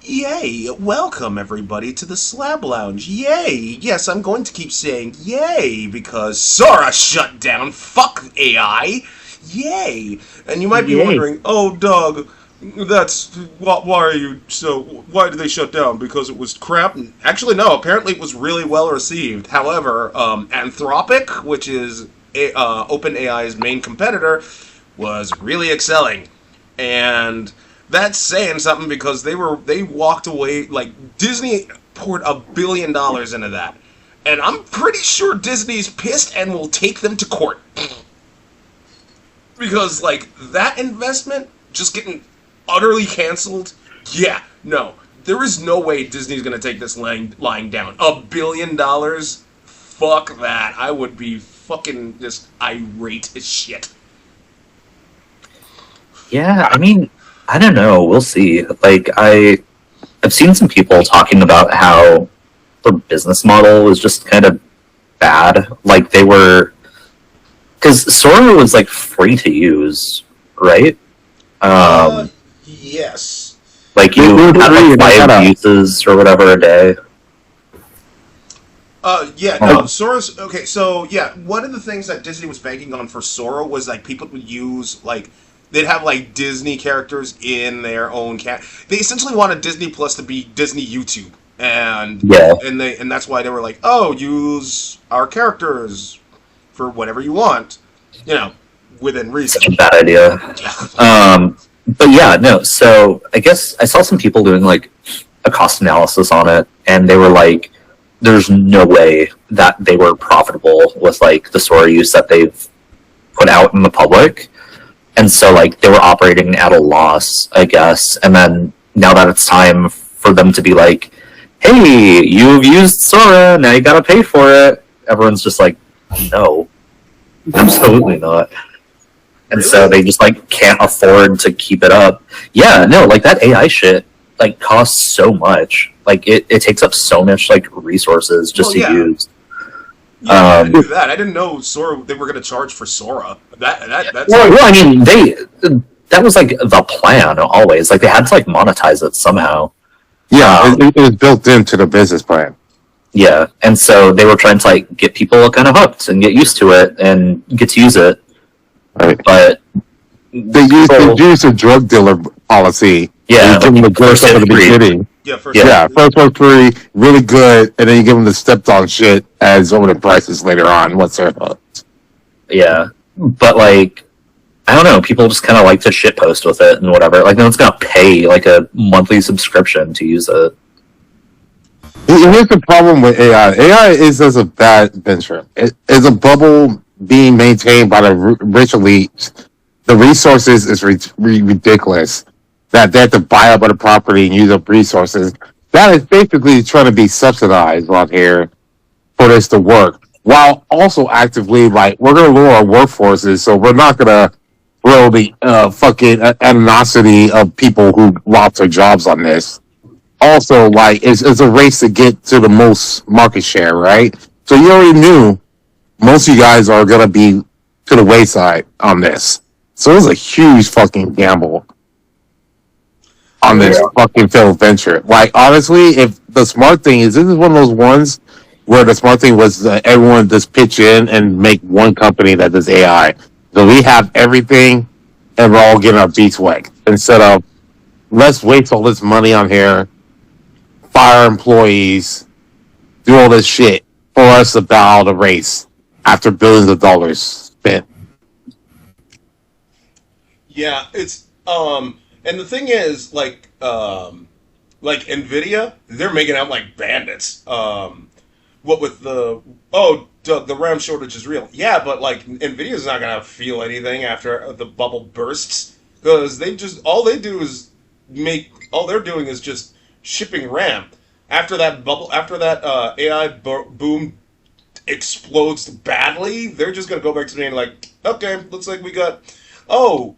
Yay! Welcome everybody to the Slab Lounge. Yay! Yes, I'm going to keep saying yay because Sorra shut down. Fuck AI. Yay! And you might be Yay. wondering, oh, Doug, that's why are you so? Why did they shut down? Because it was crap. Actually, no. Apparently, it was really well received. However, Anthropic, which is OpenAI's main competitor, was really excelling, and that's saying something because they walked away. Like, Disney poured $1 billion into that, and I'm pretty sure Disney's pissed and will take them to court because, like, that investment just getting utterly canceled. Yeah, no, there is no way Disney's gonna take this lying down. $1 billion. Fuck that. I would be fucking just irate as shit. Yeah, I mean, I don't know. We'll see. I've seen some people talking about how the business model was just kind of bad. Like because Sora was like free to use, right? Yes. Like you had like 5 uses or whatever a day. Yeah, no, Sora's, okay, so, yeah, one of the things that Disney was banking on for Sora was, like, people would use, like, they'd have, like, Disney characters in their own they essentially wanted Disney Plus to be Disney YouTube, and that's why they were like, oh, use our characters for whatever you want, within reason. Such a bad idea. But yeah, no, so I guess I saw some people doing, like, a cost analysis on it, and they were like, there's no way that they were profitable with, like, the Sora use that they've put out in the public. And so, like, they were operating at a loss, I guess. And then now that it's time for them to be like, hey, you've used Sora, now you gotta pay for it. Everyone's just like, no, absolutely not. And so they just, like, can't afford to keep it up. Yeah, no, like, that AI shit, like, costs so much. Like, it takes up so much, like, resources just to use. Yeah, I didn't do that. I didn't know Sora. They were going to charge for Sora. That's well, I mean, that was like the plan always. Like they had to like monetize it somehow. Yeah, it was built into the business plan. Yeah, and so they were trying to like get people kind of hooked and get used to it and get to use it. Right, but they used a drug dealer policy. Yeah, give them the first at the beginning. First one free, really good, and then you give them the stepped on shit as over the prices later on. What's their thoughts? Yeah, but like, I don't know. People just kind of like to shitpost with it and whatever. Like, no one's gonna pay like a monthly subscription to use it. Here's the problem with AI. AI is as a bad venture. It is a bubble being maintained by the rich elites. The resources is ridiculous. That they have to buy up other property and use up resources. That is basically trying to be subsidized on here for this to work, while also actively, like, we're going to lower our workforces, so we're not going to throw the fucking animosity of people who lost their jobs on this. Also, like, it's a race to get to the most market share, right? So you already knew most of you guys are going to be to the wayside on this. So it was a huge fucking gamble on this fucking failed venture. Like, honestly, if the smart thing is, this is one of those ones where the smart thing was everyone just pitch in and make one company that does AI. So we have everything and we're all getting our beats wet. Instead of, let's waste all this money on here, fire employees, do all this shit for us to battle the race after billions of dollars spent. Yeah, it's, and the thing is, like Nvidia, they're making out like bandits. What with the RAM shortage is real. Yeah, but like Nvidia's not gonna feel anything after the bubble bursts because all they're doing is just shipping RAM. After that AI boom explodes badly, they're just gonna go back to being like, okay, looks like we got. Oh,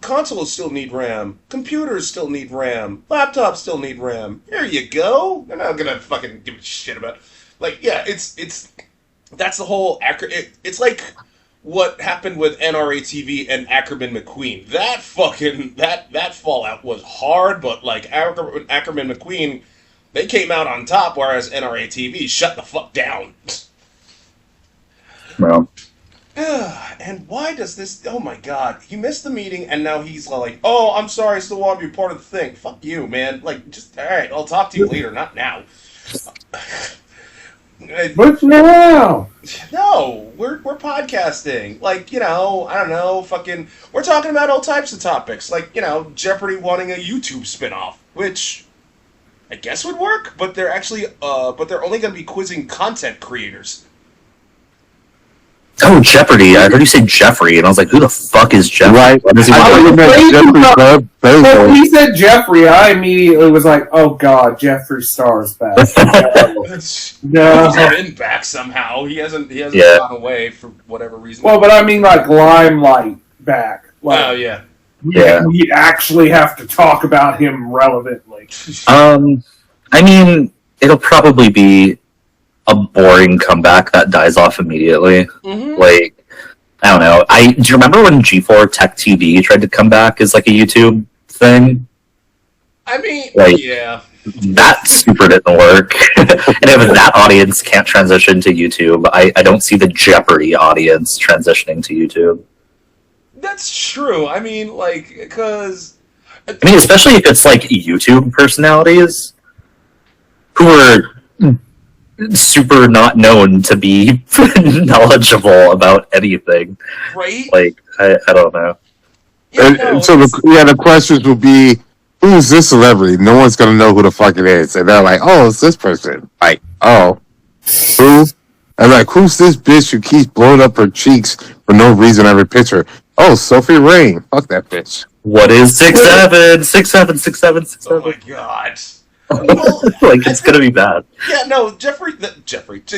consoles still need RAM. Computers still need RAM. Laptops still need RAM. Here you go. They're not gonna fucking give a shit about. Like, yeah, it's that's the whole. It's like what happened with NRA TV and Ackerman McQueen. That fucking that fallout was hard, but like Ackerman McQueen, they came out on top, whereas NRA TV shut the fuck down. Well, And why does this? Oh my god, he missed the meeting, and now he's like, "Oh, I'm sorry, I still want to be part of the thing." Fuck you, man. Like, just all right, I'll talk to you later, not now. But now, No, we're podcasting. Like, I don't know, fucking we're talking about all types of topics. Like, Jeopardy wanting a YouTube spinoff, which I guess would work, but they're actually but they're only gonna be quizzing content creators. oh, Jeopardy! I heard you say Jeffrey, and I was like, "Who the fuck is Jeffrey?" Right. What does he I want? thought you meant Jeffrey Club. There you but go. when he said Jeffrey, I immediately was like, "Oh God, Jeffree Star's back." No. He's been back somehow. He hasn't Yeah. gone away for whatever reason. Well, but I mean, like Limelight back. Like, Oh yeah. we actually have to talk about him relevantly. I mean, it'll probably be a boring comeback that dies off immediately. Mm-hmm. Like, I don't know. Do you remember when G4 Tech TV tried to come back as like a YouTube thing? I mean, Like- yeah. That super didn't work. And if that audience can't transition to YouTube, I don't see the Jeopardy audience transitioning to YouTube. That's true. I mean, like, because I mean, especially if it's like YouTube personalities who are super not known to be knowledgeable about anything. right? Like, I don't know. And so the questions will be, who's this celebrity? No one's gonna know who the fuck it is, and they're like, oh, it's this person. Like, oh, who? And like, who's this bitch who keeps blowing up her cheeks for no reason every picture? Oh, Sophie Rain. Fuck that bitch. What is 6'7"? 6'7", 6'7", Oh my 6'7"? god. Well, Like, it's gonna be bad. yeah, no, Jeffrey.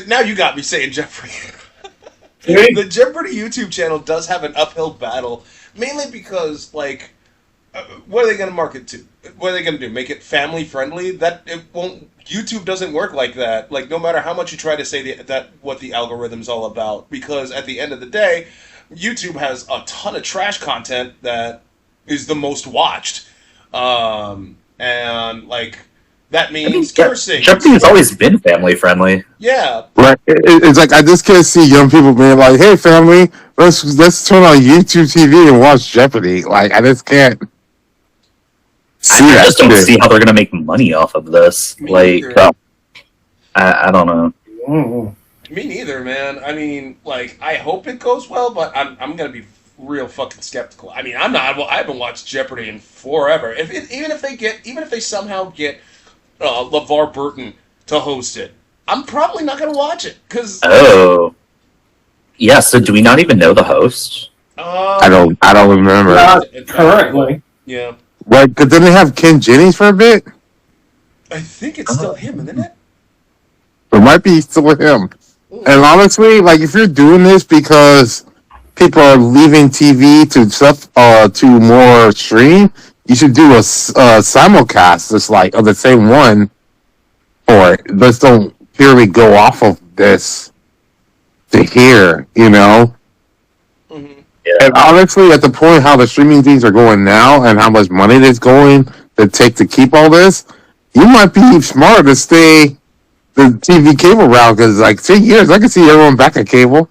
Now you got me saying Jeffrey. Hey. The Jeopardy YouTube channel does have an uphill battle, mainly because, like, what are they going to market to? What are they going to do? Make it family friendly? That it won't. YouTube doesn't work like that. Like, no matter how much you try to say that what the algorithm's all about, because at the end of the day, YouTube has a ton of trash content that is the most watched, and like that means cursing. Jeopardy's always been family friendly. Yeah, Right? It's like I just can't see young people being like, "Hey, family, let's turn on YouTube TV and watch Jeopardy." Like, I just can't see I that. just don't shit. see how they're gonna make money off of this. Me Like, neither. I don't know. Mm-mm. Me neither, man. I mean, like, I hope it goes well, but I'm gonna be real fucking skeptical. I mean, I'm not. Well, I haven't watched Jeopardy in forever. Even if they somehow get LeVar Burton to host it, I'm probably not gonna watch it because Oh, yeah. So, do we not even know the host? I don't remember. Not currently. Yeah, Right? Because didn't they have Ken Jennings for a bit? I think it's still him, isn't it? It might be still him. And honestly, like, if you're doing this because people are leaving TV to stuff to more stream, you should do a simulcast just like of the same one, or let's don't purely go off of this to here, you know. Mm-hmm. And honestly, at the point how the streaming things are going now and how much money it's going to take to keep all this, you might be smart to stay the TV cable route because like 10 years, I can see everyone back at cable.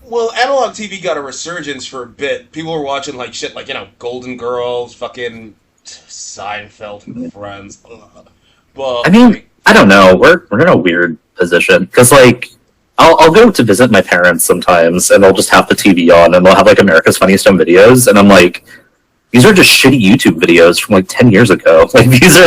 Well, analog TV got a resurgence for a bit. People were watching like shit, like Golden Girls, fucking Seinfeld, and Friends. Ugh. But I mean, like, I don't know. We're in a weird position because, like, I'll go to visit my parents sometimes, and they'll just have the TV on, and they'll have like America's Funniest Home Videos, and I'm like, these are just shitty YouTube videos from like 10 years ago. Like these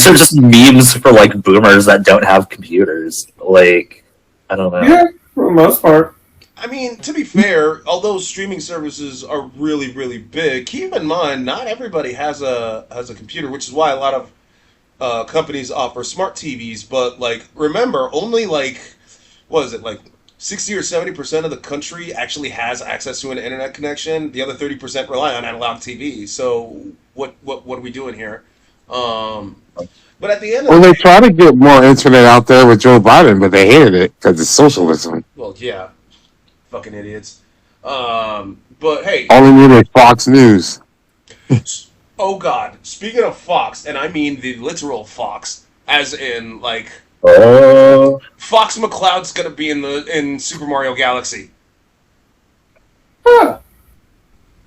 are just memes for like boomers that don't have computers. Like, I don't know. Yeah, for the most part. I mean, to be fair, although streaming services are really, really big, keep in mind not everybody has a computer, which is why a lot of companies offer smart TVs. But like, remember, only like what is it, like 60 or 70% of the country actually has access to an internet connection. The other 30% rely on analog TV. So what are we doing here? But at the end of Well, the they day, try to get more internet out there with Joe Biden, but they hated it because it's socialism. well, yeah. Fucking idiots. But hey, All we need is Fox News. oh god. Speaking of Fox, and I mean the literal Fox, as in like Fox McCloud's gonna be in Super Mario Galaxy. Huh.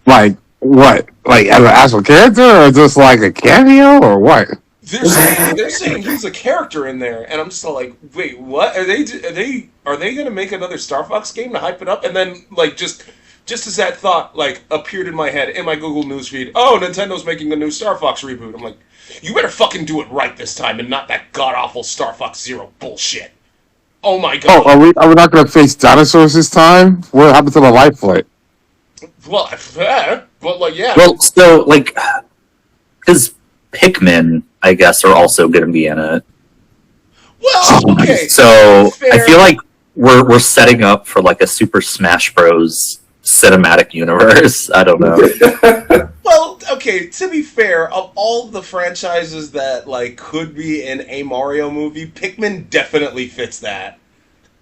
Like what? Like as an actual character, or just like a cameo, or what? They're saying he's a character in there, and I'm just like, wait, what? Are they gonna make another Star Fox game to hype it up? And then like just as that thought like appeared in my head in my Google newsfeed, oh, Nintendo's making a new Star Fox reboot. I'm like, you better fucking do it right this time, and not that god awful Star Fox Zero bullshit. Oh my god. Oh, are we not gonna face dinosaurs this time? What happened to the life flight? Well, but like yeah. Well, so like, because Pikmin, I guess, are also going to be in it. Well, okay. So fair. I feel like we're setting up for like a Super Smash Bros. Cinematic universe. I don't know. Well, okay, to be fair, of all the franchises that like could be in a Mario movie, Pikmin definitely fits that.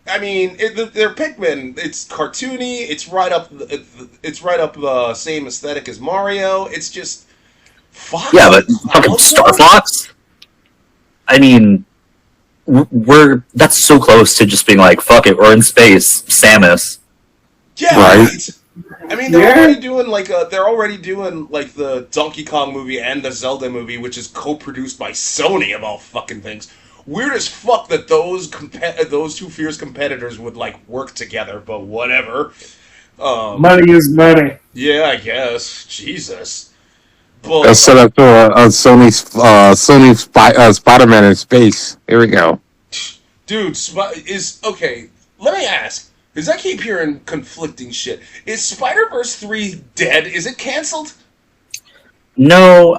I mean, they're Pikmin. It's cartoony. It's right up the same aesthetic as Mario. It's just Fox. Yeah, but fucking Star Fox. I mean, that's so close to just being like, fuck it, we're in space, Samus. Yeah, right. I mean, they're already doing like the Donkey Kong movie and the Zelda movie, which is co-produced by Sony of all fucking things. Weird as fuck that those two fierce competitors would like work together, but whatever. Money is money. Yeah, I guess. Jesus. Let's But set up to a Sony Spider-Man in space. Here we go. dude, is okay. Let me ask, because I keep hearing conflicting shit. Is Spider-Verse 3 dead? Is it canceled? No,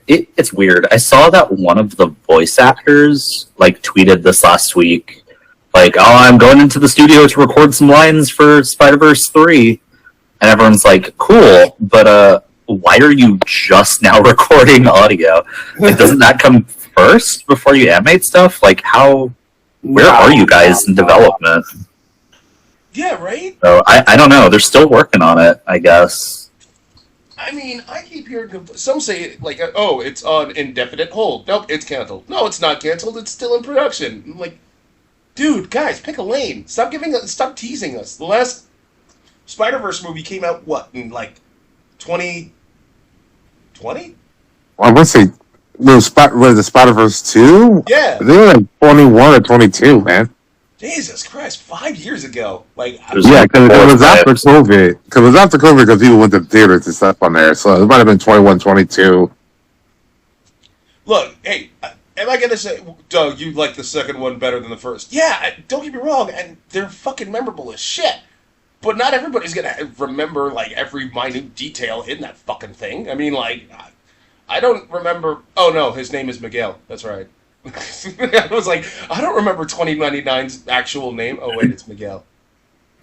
it's weird. I saw that one of the voice actors like tweeted this last week, like, "Oh, I'm going into the studio to record some lines for Spider-Verse 3," and everyone's like, "Cool, but why are you just now recording audio? Like, doesn't that come first before you animate stuff? Like, where are you guys in development?" Yeah, right? So I don't know. They're still working on it, I guess. I mean, I keep hearing some say like, "Oh, it's on indefinite hold." Nope, it's canceled. No, it's not canceled. It's still in production. I'm like, dude, guys, pick a lane. Stop stop teasing us. The last Spider-Verse movie came out what in like 2020? I would say was the Spider-Verse 2? Yeah. They were like 21 or 22, man. Jesus Christ, 5 years ago. Like, Yeah, because it was after COVID. Because it was after COVID because people went to theaters and stuff on there. So it might have been 21, 22. look, hey, am I gonna say, Doug, you like the second one better than the first? Yeah, don't get me wrong, and they're fucking memorable as shit. But not everybody's gonna remember like every minute detail in that fucking thing. I mean, like, I don't remember. Oh no, his name is Miguel. That's right. I was like, I don't remember 2099's actual name. Oh wait, it's Miguel.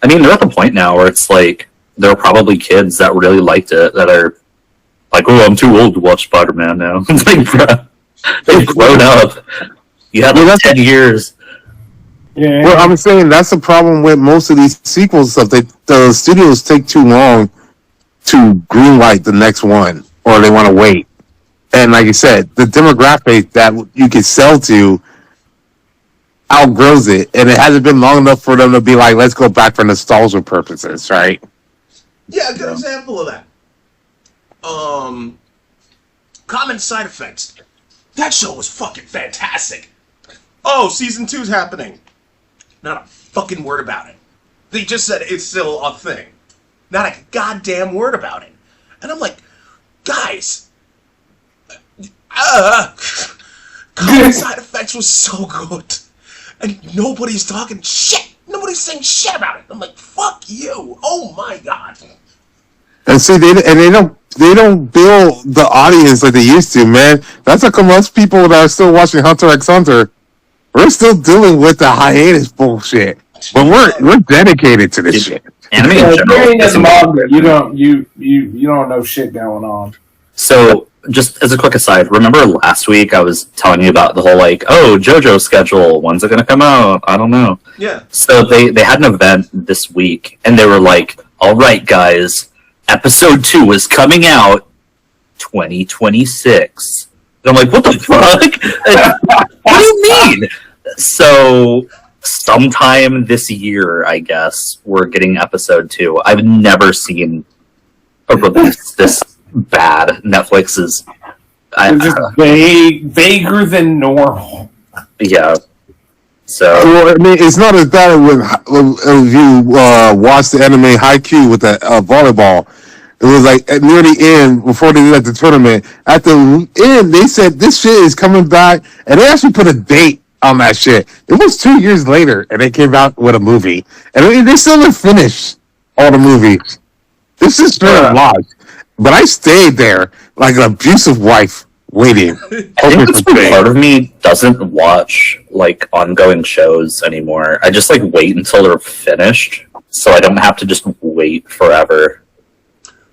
I mean, they're at the point now where it's like there are probably kids that really liked it that are like, "Oh, I'm too old to watch Spider-Man now." It's like, bro, they've grown up. You had like 10 years. Yeah. Well, I'm saying that's the problem with most of these sequels stuff. The studios take too long to greenlight the next one, or they want to wait. And like you said, the demographic that you can sell to outgrows it, and it hasn't been long enough for them to be like, let's go back for nostalgia purposes, right? Yeah, a good example of that. Common Side Effects. That show was fucking fantastic. Oh, season 2's happening. Not a fucking word about it. They just said it's still a thing. Not a goddamn word about it. And I'm like, guys, Common Side Effects was so good. And nobody's talking shit. Nobody's saying shit about it. I'm like, fuck you. Oh my god. And see, they don't build the audience like they used to, man. That's how come us people that are still watching Hunter x Hunter, we're still dealing with the hiatus bullshit. But we're dedicated to this shit. Anime in general. During this manga, you don't know shit going on. So, just as a quick aside, remember last week I was telling you about the whole like, oh, JoJo schedule, when's it gonna come out? I don't know. Yeah. So they had an event this week, and they were like, all right, guys, episode 2 is coming out 2026. And I'm like, what the fuck? What do you mean? So sometime this year, I guess, we're getting episode 2. I've never seen a release this bad. Netflix is just vaguer than normal. yeah. So Well, I mean, it's not as bad if you watch the anime Haikyuu with the volleyball. It was like at near the end, before they did the tournament, at the end, they said this shit is coming back, and they actually put a date on that shit. It was 2 years later, and they came out with a movie. And I mean, they still didn't finish all the movies. This is straight up lost. But I stayed there like an abusive wife, waiting. I think that's why part of me doesn't watch like ongoing shows anymore. I just like wait until they're finished, so I don't have to just wait forever.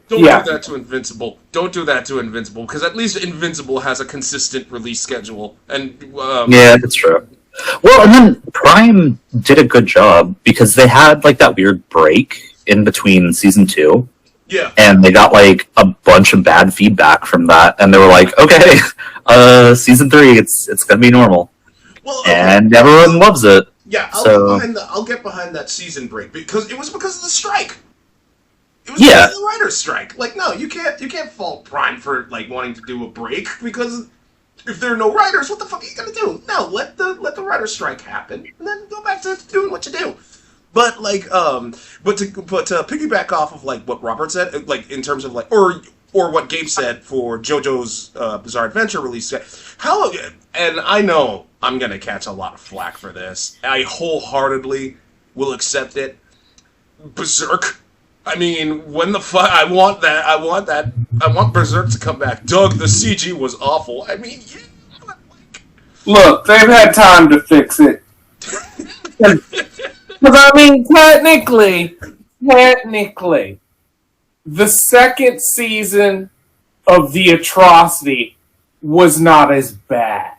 Don't do that to Invincible. Don't do that to Invincible, because at least Invincible has a consistent release schedule. And yeah, that's true. Well, and then Prime did a good job because they had like that weird break in between season 2. Yeah. And they got like a bunch of bad feedback from that, and they were like, "Okay, season 3, it's gonna be normal," and everyone loves it. Yeah, I'll get behind that season break because it was because of the strike. It was because of the writer's strike. Like, no, you can't fault Prime for like wanting to do a break because if there are no writers, what the fuck are you gonna do? No, let the writer's strike happen, and then go back to doing what you do. But like, but to piggyback off of like what Robert said, like in terms of like, or what Gabe said for JoJo's Bizarre Adventure release, and I know I'm gonna catch a lot of flack for this. I wholeheartedly will accept it. Berserk. I mean, when the fuck? I want Berserk to come back. Doug, the CG was awful. I mean, yeah, but like, look, they've had time to fix it. Because, I mean, technically, the second season of The Atrocity was not as bad.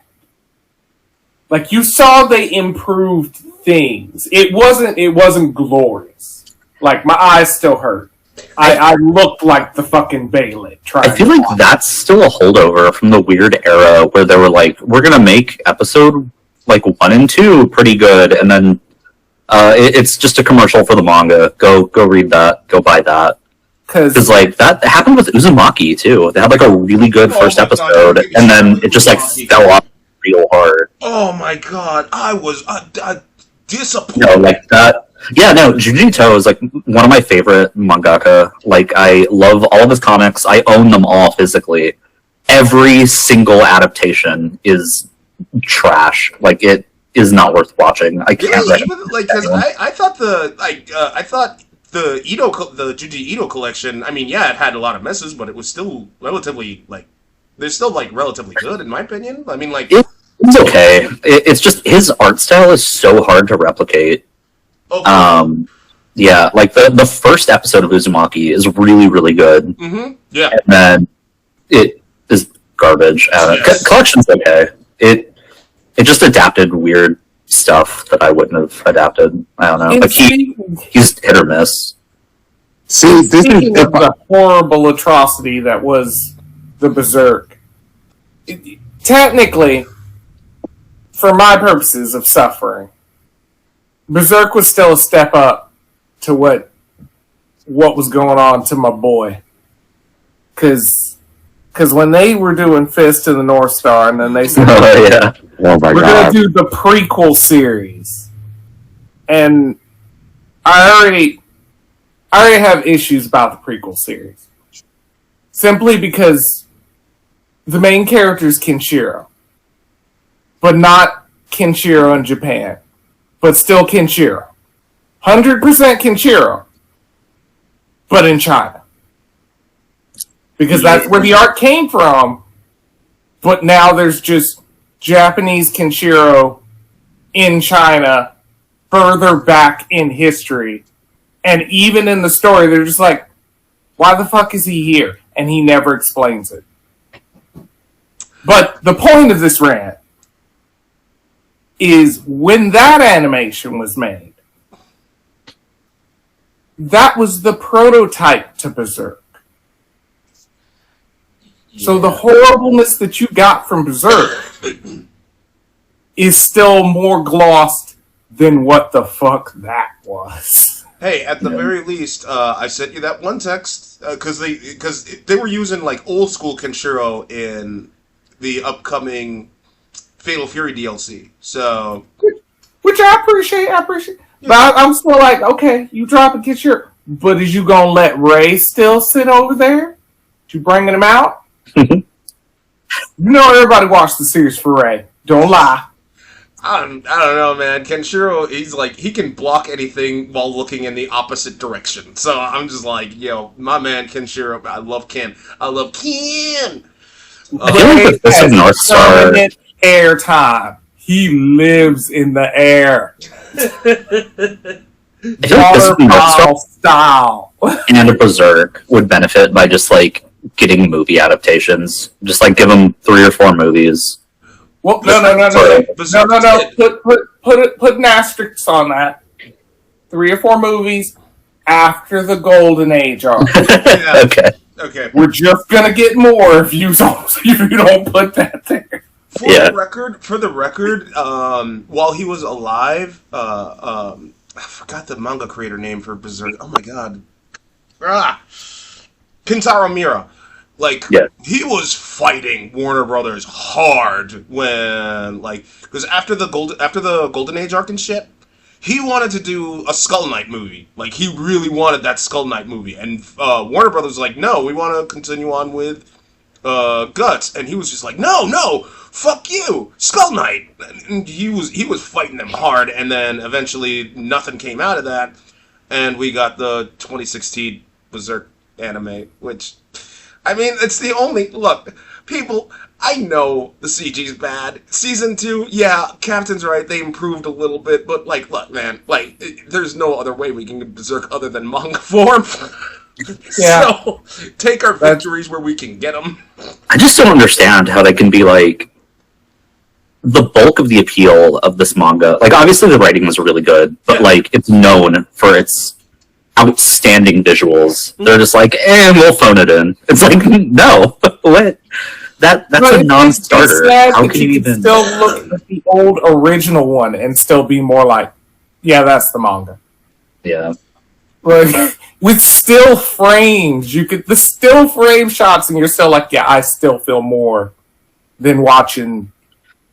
Like, you saw they improved things. It wasn't glorious. Like, my eyes still hurt. I looked like the fucking Baylid. I feel like that's still a holdover from the weird era where they were like, we're gonna make episode like 1 and 2 pretty good, and then it's just a commercial for the manga. Go read that. Go buy that. Because like that happened with Uzumaki too. They had like a really good first episode, and then it just like fell off real hard. Oh my god, I was disappointed. No, like that. Yeah, no, Jujutsu is like one of my favorite mangaka. Like I love all of his comics. I own them all physically. Every single adaptation is trash. Like it is not worth watching. I can't. Really? Even like because I thought the Junji Ito collection. I mean, yeah, it had a lot of messes, but it was still relatively like they're still like relatively good in my opinion. I mean, like it's okay. It's just his art style is so hard to replicate. Okay. Yeah, like the first episode of Uzumaki is really really good. Mm-hmm. Yeah, and then it is garbage. Collection's okay. It just adapted weird stuff that I wouldn't have adapted. I don't know. Like he's hit or miss. See, this is the horrible atrocity that was the Berserk. Technically, for my purposes of suffering, Berserk was still a step up to what was going on to my boy. Because when they were doing Fist of the North Star, and then they said, oh my we're going to do the prequel series. And I already have issues about the prequel series. Simply because the main character is Kenshiro. But not Kenshiro in Japan. But still Kenshiro. 100% Kenshiro. But in China. Because that's where the art came from. But now there's just Japanese Kenshiro in China, further back in history. And even in the story, they're just like, why the fuck is he here? And he never explains it. But the point of this rant is when that animation was made, that was the prototype to Berserk. So the horribleness that you got from Berserk is still more glossed than what the fuck that was. Hey, at the very least, I sent you that one text because they were using like old school Kenshiro in the upcoming Fatal Fury DLC. So, which I appreciate. But I'm still like, okay, you drop and get your. But is you gonna let Ray still sit over there? You bringing him out? You know, everybody watched the series for Ray. Don't lie. I don't know, man. Kenshiro, he's like, he can block anything while looking in the opposite direction. So I'm just like, yo, my man Kenshiro, I love Ken. I this is North Star. Air time. He lives in the air. Waterfall style. And a Berserk would benefit by just like getting movie adaptations. Just like give them 3 or 4 movies. Well, no. Put an asterisk on that. 3 or 4 movies after the Golden Age arc. Yeah. Okay. We're just gonna get more if you don't put that there. For the record, while he was alive, I forgot the manga creator name for Berserk. Oh my god. Kentaro Miura. He was fighting Warner Brothers hard when, because after the Golden Age arc and shit, he wanted to do a Skull Knight movie. Like, he really wanted that Skull Knight movie. And Warner Brothers was like, no, we want to continue on with Guts. And he was just like, no, fuck you, Skull Knight. And he was fighting them hard. And then eventually nothing came out of that. And we got the 2016 Berserk anime, which... I mean, it's the only... Look, people, I know the CG's bad. Season 2, yeah, Captain's right, they improved a little bit, but, look, man, there's no other way we can get Berserk other than manga form. Yeah. So, take our victories where we can get them. I just don't understand how they can be, the bulk of the appeal of this manga... obviously the writing was really good, but, it's known for its... outstanding visuals. They're just like, we'll phone it in. It's like, no, what? That's a non-starter. How can you even still look at the old original one and still be more like, yeah, that's the manga. Yeah. With still frames, the still frame shots, and you're still like, yeah, I still feel more than watching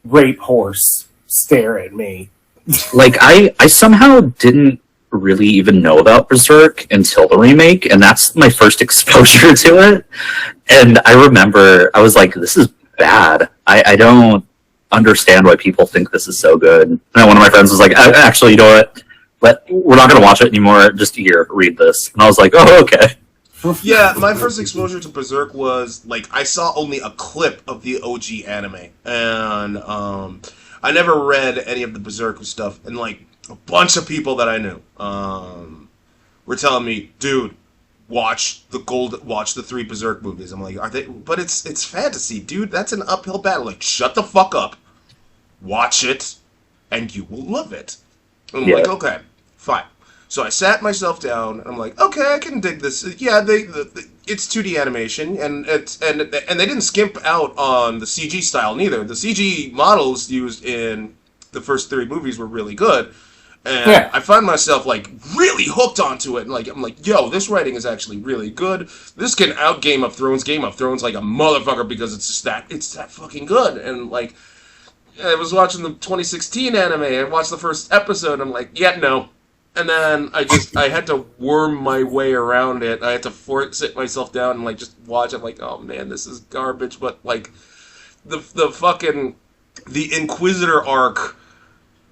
Rape Horse stare at me. I somehow didn't really even know about Berserk until the remake, and that's my first exposure to it. And I remember I was like, this is bad. I don't understand why people think this is so good. And then one of my friends was like, actually, you know what? We're not going to watch it anymore. Just here, read this. And I was like, oh, okay. Yeah, my first exposure to Berserk was, I saw only a clip of the OG anime. And I never read any of the Berserk stuff. And, a bunch of people that I knew were telling me, dude, watch the 3 Berserk movies. I'm like, are they? But it's fantasy, dude. That's an uphill battle. Shut the fuck up. Watch it, and you will love it. And I'm like, okay, fine. So I sat myself down, and I'm like, okay, I can dig this. Yeah, it's 2D animation, and they didn't skimp out on the CG style neither. The CG models used in the first 3 movies were really good. And I find myself, really hooked onto it. And, I'm like, yo, this writing is actually really good. This can out Game of Thrones like a motherfucker because it's that fucking good. And, I was watching the 2016 anime. I watched the first episode. And I'm like, yeah, no. And then I had to worm my way around it. I had to sit myself down and, just watch it. I'm like, oh, man, this is garbage. But, the Inquisitor arc...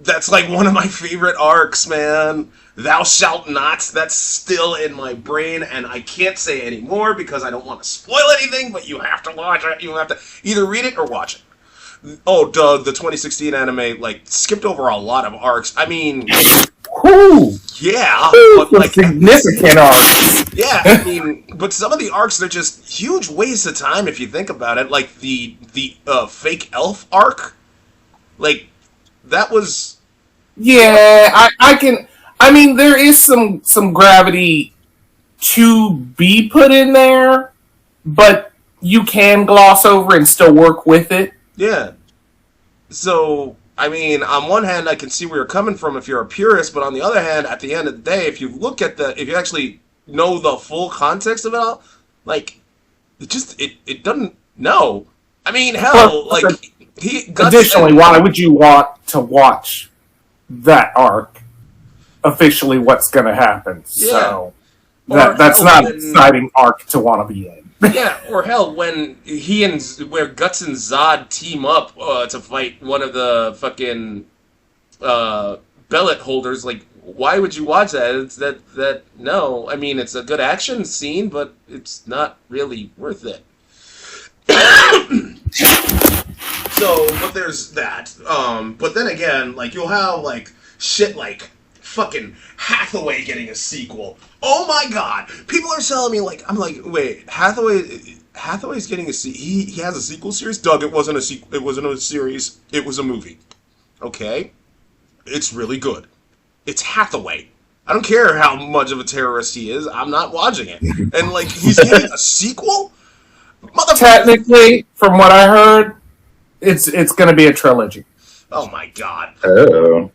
That's one of my favorite arcs, man. Thou Shalt Not. That's still in my brain, and I can't say any more because I don't want to spoil anything, but you have to watch it. You have to either read it or watch it. Oh, Doug, the 2016 anime, skipped over a lot of arcs. I mean, Whew, Yeah, but some like, significant arcs. yeah, I mean, but some of the arcs, they're just huge wastes of time if you think about it. Like the fake elf arc, like that was Yeah, I can. I mean, there is some gravity to be put in there, but you can gloss over and still work with it. yeah. So I mean, on one hand, I can see where you're coming from if you're a purist, but on the other hand, at the end of the day, if you look at if you actually know the full context of it all, like it doesn't. No, I mean, hell, like Additionally, why would you want to watch that arc? Officially, what's going to happen? So that's not an exciting arc to want to be in. Yeah, or hell, when where Guts and Zod team up to fight one of the fucking bellet holders, like, why would you watch that? It's that no, I mean, it's a good action scene, but it's not really worth it. So, but there's that. But then again, like, you'll have like shit like fucking Hathaway getting a sequel. Oh my god! People are telling me like, I'm like, wait, Hathaway's getting a he has a sequel series. Doug, it wasn't a sequel. It wasn't a series. It was a movie. Okay, it's really good. It's Hathaway. I don't care how much of a terrorist he is. I'm not watching it. And like, he's getting a sequel. Technically, from what I heard, it's going to be a trilogy. Oh my god! Oh.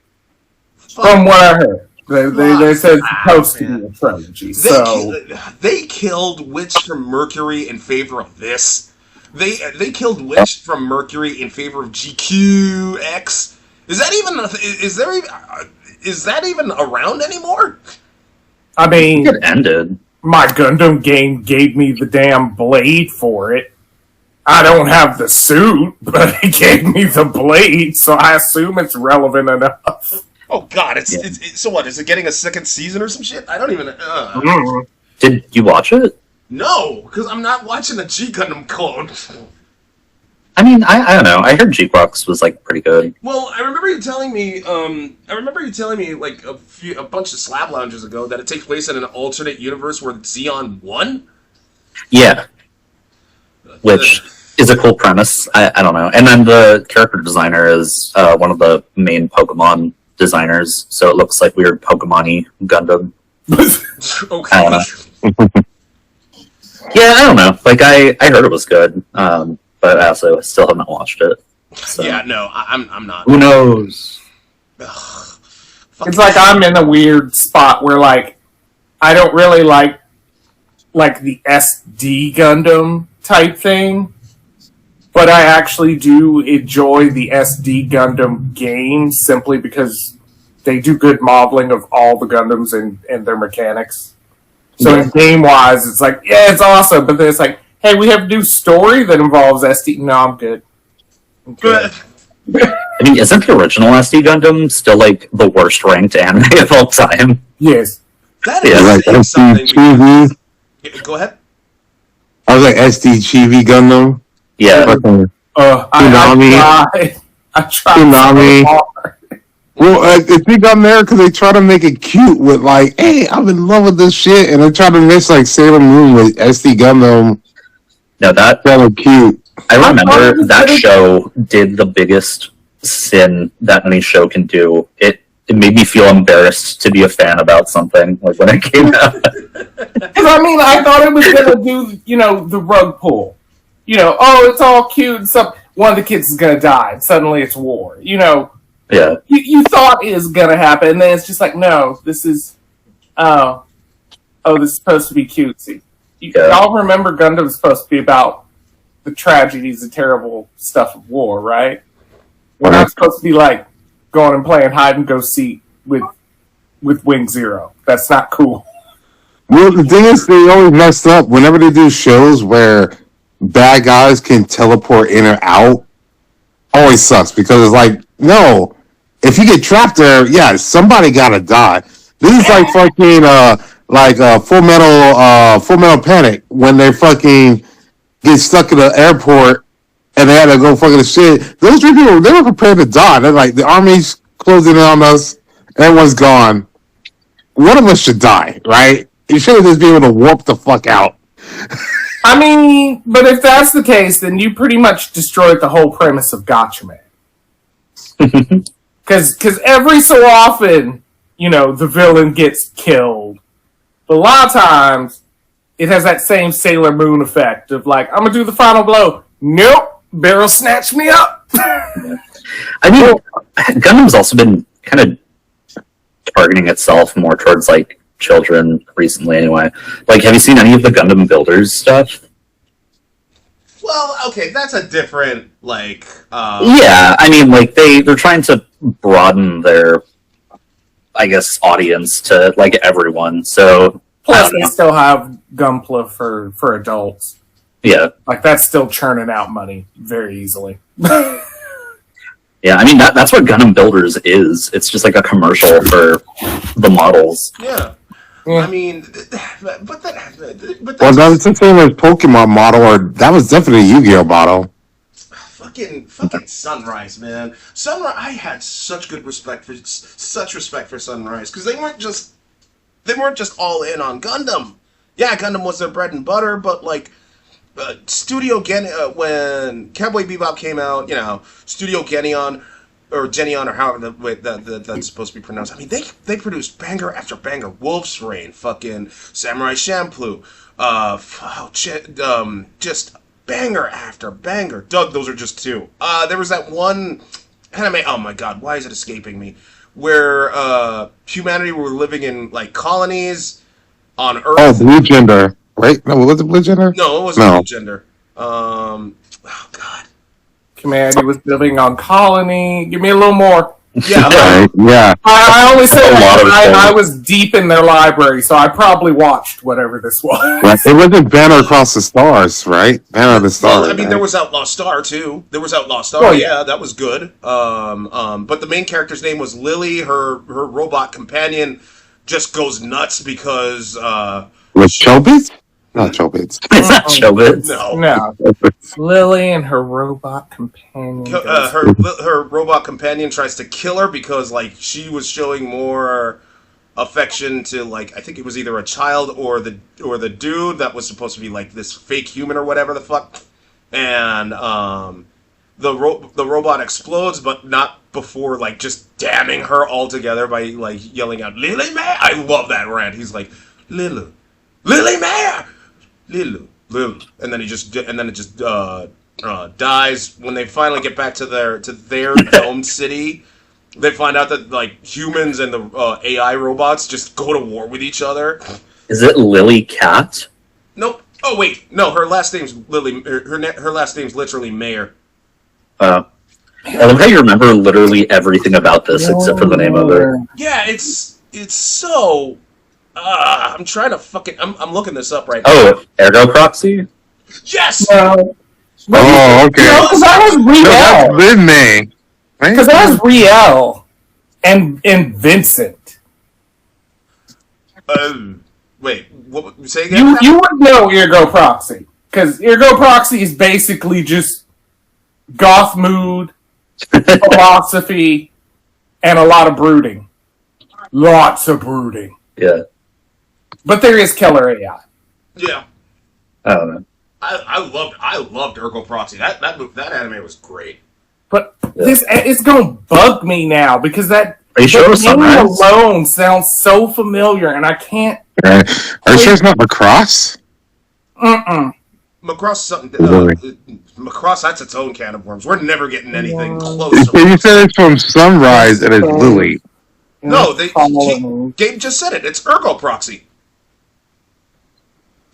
From what I heard. They said it's supposed to be a trilogy. They killed Witch from Mercury in favor of this. They killed Witch from Mercury in favor of GQX. Is that even around anymore? I mean, It ended. My Gundam game gave me the damn blade for it. I don't have the suit, but it gave me the blade, so I assume it's relevant enough. Oh god, it's so what? Is it getting a second season or some shit? I don't even. Did you watch it? No, because I'm not watching a G Gundam clone. I mean, I don't know. I heard G-Box was like pretty good. Well, I remember you telling me. Like a bunch of Slab lounges ago that it takes place in an alternate universe where Xeon won. Yeah, which is a cool premise. I don't know. And then the character designer is one of the main Pokemon designers, so it looks like weird Pokemon-y Gundam. Okay. I don't know. Yeah, I don't know. Like I heard it was good, but I also still have not watched it. So. Yeah, no, I'm not. Who knows? Ugh, It's like I'm in a weird spot where, like, I don't really like the SD Gundam type thing, but I actually do enjoy the SD Gundam games simply because they do good modeling of all the Gundams and their mechanics. So game-wise, it's like, yeah, it's awesome, but then it's like, hey, we have a new story that involves SD. No, I'm good. I mean, isn't the original SD Gundam still like the worst ranked anime of all time? Yes. That Yeah, is Like saying something. SD Chibi. Go ahead. I was like SD Chibi Gundam. Yeah. Fucking I tried Tsunami. so hard. Well, I think I'm there because they try to make it cute with like, hey, I'm in love with this shit, and they try to mix like Sailor Moon with SD Gundam. No, that Kind of cute. I remember that show did the biggest sin that any show can do. It made me feel embarrassed to be a fan about something like when it came out. Because I mean, I thought it was gonna do, the rug pull. Oh, it's all cute and stuff. One of the kids is gonna die, and suddenly it's war. Yeah. You thought it was gonna happen, and then it's just like, no, this is, this is supposed to be cutesy. Y'all remember Gundam's supposed to be about the tragedies and terrible stuff of war, right? We're not supposed to be like going and playing hide and go seek with Wing Zero. That's not cool. Well, the thing is, they always messed up whenever they do shows where bad guys can teleport in or out. Always sucks because it's like, no, if you get trapped there, yeah, somebody gotta die. This is like fucking Full Metal Panic when they fucking get stuck in the airport and they had to go fucking shit. Those three people, they were prepared to die. They're like, the army's closing in on us, everyone's gone. One of us should die, right? You should just be able to warp the fuck out. I mean, but if that's the case, then you pretty much destroyed the whole premise of Gotcha Man. Because every so often, the villain gets killed. But a lot of times, it has that same Sailor Moon effect of like, I'm going to do the final blow. Nope. Barrel snatch me up. I mean, Gundam's also been kind of targeting itself more towards like children recently anyway. Like, have you seen any of the Gundam Builders stuff? Well, okay, that's a different, Yeah, I mean, like, they're trying to broaden their, I guess, audience to, like, everyone, so... Plus, they still have Gunpla for adults. Yeah. Like, that's still churning out money very easily. Yeah, I mean, that's what Gundam Builders is. It's just like a commercial for the models. Yeah. Yeah. I mean, but that's the same as Pokemon model, or that was definitely a Yu-Gi-Oh model. fucking Sunrise, man. Sunrise, I had such respect for Sunrise because they weren't just all in on Gundam. Yeah, Gundam was their bread and butter, but like Studio when Cowboy Bebop came out, Studio Genion or Genion or however that's supposed to be pronounced. I mean, they produced banger after banger. Wolf's Rain, fucking Samurai Champloo, just banger after banger. Doug, those are just two. There was that one anime. Oh my god, why is it escaping me? Where humanity were living in like colonies on Earth. Oh, Blue Gender. Right? No, was it Blue Gender? No, it wasn't Blue Gender. Oh god. Humanity was living on colony. Give me a little more. Yeah. Right, yeah. I only said I was deep in their library, so I probably watched whatever this was. Right. It wasn't Banner Across the Stars, right? Banner of the Stars. Well, I mean, there was Outlaw Star too. There was Outlaw Star. Oh, yeah, that was good. But the main character's name was Lily. Her robot companion just goes nuts because with Chobits? Not Chobits. It's not Chobits. No. Lily and her robot companion. Her robot companion tries to kill her because like she was showing more affection to like I think it was either a child or the dude that was supposed to be like this fake human or whatever the fuck, and the robot explodes, but not before like just damning her altogether by like yelling out Lily Mare. I love that rant. He's like Lily Mare. Lily, and then it just dies. When they finally get back to their domed city, they find out that like humans and the AI robots just go to war with each other. Is it Lily Cat? Nope. Oh wait, no. Her last name's Lily. Her last name's literally Mayor. I love how you remember literally everything about this except for the name of it. Yeah, it's so. I'm trying to fucking. I'm looking this up right now. Oh, Ergo Proxy? Yes! No. Oh, okay. Because that was Riel. That's Lin May. Because that was Riel and Vincent. Wait, what, say again? You would know Ergo Proxy. Because Ergo Proxy is basically just goth mood, philosophy, and a lot of brooding. Lots of brooding. Yeah. But there is killer AI. Yeah. I don't know. I loved Ergo Proxy. That anime was great. But this it's gonna bug me now because that Are you sure it was name Sunrise? alone sounds so familiar, and I can't. Are you sure it's not Macross? Macross something. Macross, that's its own can of worms. We're never getting anything close. You said it's from Sunrise and it's Lily. No, Gabe just said it. It's Ergo Proxy.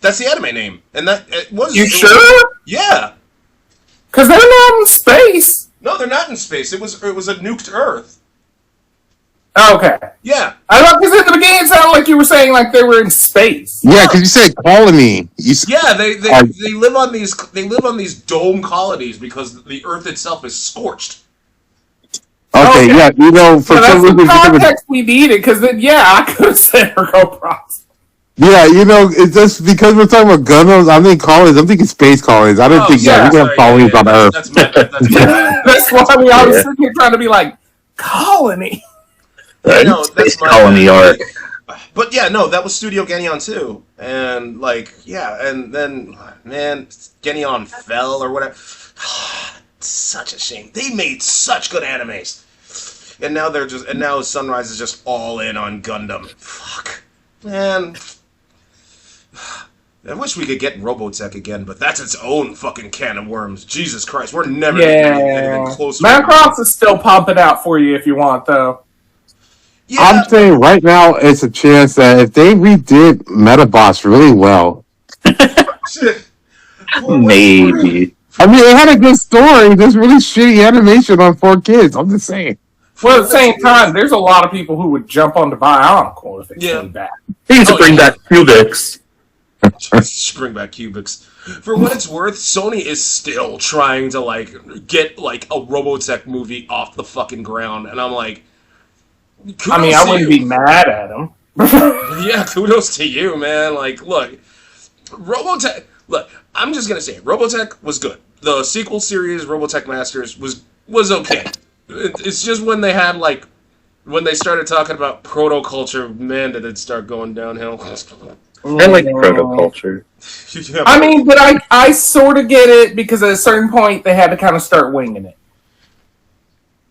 That's the anime name, and that it was. You sure? Yeah. Because they're not in space. No, they're not in space. It was a nuked Earth. Okay. Yeah. I thought because at the beginning it sounded like you were saying like they were in space. Yeah, because you said colony. Yeah, they live on these dome colonies because the Earth itself is scorched. Okay, yeah, for that's some reason, the context we needed, because then, I could have said Ergo Proxy. yeah, it's just because we're talking about Gundams, I'm thinking colonies, I'm thinking space colonies. I didn't think, we have colonies on Earth. That's my bad. That's why we always sitting here trying to be like, colony. No, that's Space my Colony bad. arc. But yeah, no, that was Studio Genyon too, and like yeah, and then man, Genyon fell or whatever. Such a shame. They made such good animes, and now Sunrise is just all in on Gundam. Fuck, man. I wish we could get Robotech again, but that's its own fucking can of worms. Jesus Christ, we're never gonna get anything Yeah. close to Macross is still pumping out for you if you want, though. Yeah, I'm saying right now, it's a chance that if they redid Metabots really well, shit. Maybe. I mean, it had a good story. There's really shitty animation on 4Kids. I'm just saying. Well, at the same time, there's a lot of people who would jump on to Bionicle if it Yeah. came back. They need to bring back Cubics. Just bring back Cubics. For what it's worth, Sony is still trying to like get like a Robotech movie off the fucking ground, and I'm like, I mean, I wouldn't be mad at them. Yeah, kudos to you, man. Like, look, Robotech. Look, I'm just gonna say, Robotech was good. The sequel series, Robotech Masters, was okay. It's just when they had like when they started talking about proto culture, man, did it start going downhill. I like protoculture. Yeah, I mean, but I sort of get it because at a certain point they had to kind of start winging it.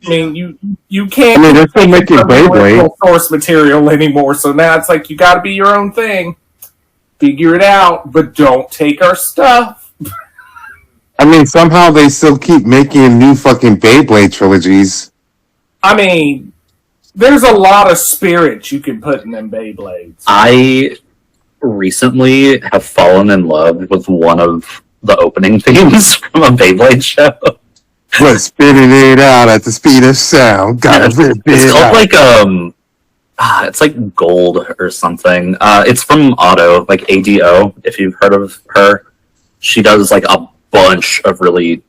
I mean, you can't. I mean, they're still making Beyblade. Source material anymore, so now it's like you got to be your own thing. Figure it out, but don't take our stuff. I mean, somehow they still keep making new fucking Beyblade trilogies. I mean, there's a lot of spirit you can put in them Beyblades. I recently have fallen in love with one of the opening themes from a Beyblade show. But spitting it out at the speed of sound. Gotta rip it It's called out. like it's like Gold or something. It's from Auto, like ADO. If you've heard of her, she does like a bunch of really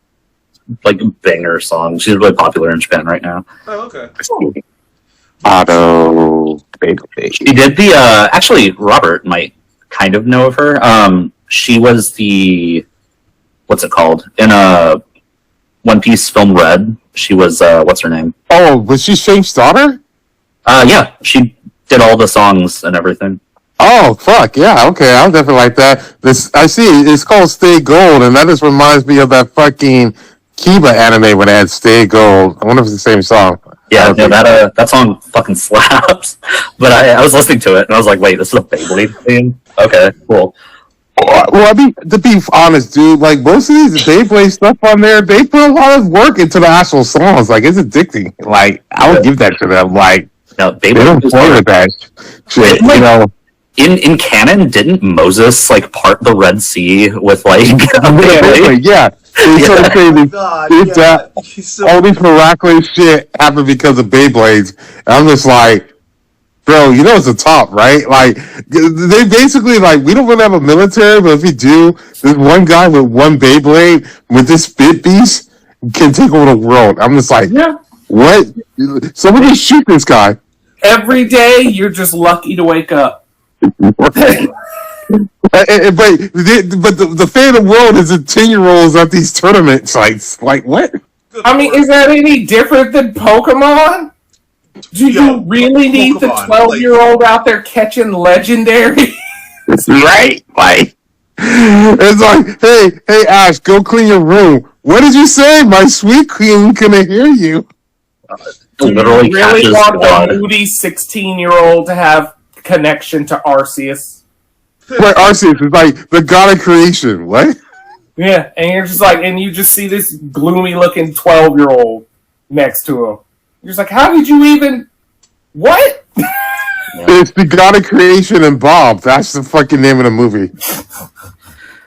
like banger songs. She's really popular in Japan right now. Oh, okay. Auto Beyblade. She did the actually Robert might kind of know of her. She was the what's it called in One Piece film Red. She was what's her name? Oh, was she Shank's daughter? Yeah, she did all the songs and everything. Oh, fuck, yeah, okay, I'll definitely like that. This I see, it's called Stay Gold, and that just reminds me of that fucking Kiba anime when it had Stay Gold. I wonder if it's the same song. Yeah, no, that song fucking slaps. But I was listening to it and I was like, wait, this is a Beyblade theme? Okay, cool. Well, I mean, to be honest, dude, like, most of these Beyblade stuff on there, they put a lot of work into the actual songs. Like, it's addicting. Like, I would give that to them. Like, No, they don't Beyblade play with that shit, Like- you know. in canon, didn't Moses like part the Red Sea with like a Beyblade? Yeah. It's so crazy. God, It's yeah. He's so all this miraculous shit happened because of Beyblades. And I'm just like, bro, you know it's the top, right? Like, they basically, like, we don't really have a military, but if we do, this one guy with one Beyblade with this spit beast can take over the world. I'm just like, Yeah. what? Somebody shoot this guy. Every day, you're just lucky to wake up. But the fate of the world is that 10-year-olds at these tournaments. Like what? I mean, is that any different than Pokemon? Do Yo, you really need the Pokemon, 12-year-old out there catching legendary? Right? Like, it's like, hey, Ash, go clean your room. What did you say? My sweet queen couldn't hear you. Literally Do you really catches want blood. a moody 16-year-old to have connection to Arceus? Wait, Arceus is like the god of creation. What? Yeah, and you're just like, and you just see this gloomy-looking 12-year-old next to him. You're just like, how did you even... What? It's the god of creation and Bob. That's the fucking name of the movie.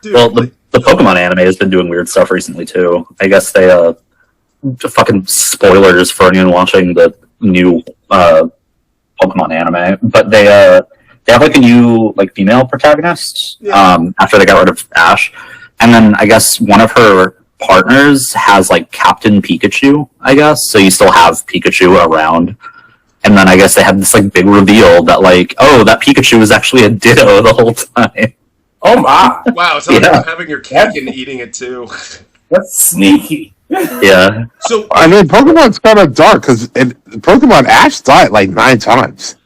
Dude, Well, like, the Pokemon anime has been doing weird stuff recently too. I guess they fucking spoilers for anyone watching the new Pokemon anime, but they have like a new like female protagonist after they got rid of Ash, and then I guess one of her partners has like Captain Pikachu, I guess, so you still have Pikachu around. And then I guess they had this like big reveal that like, oh, that Pikachu is actually a Ditto the whole time. Oh my, wow, it's like Yeah. having your cake and eating it too. that's sneaky. Yeah. So I mean, Pokemon's kind of dark because Pokemon Ash died like 9 times.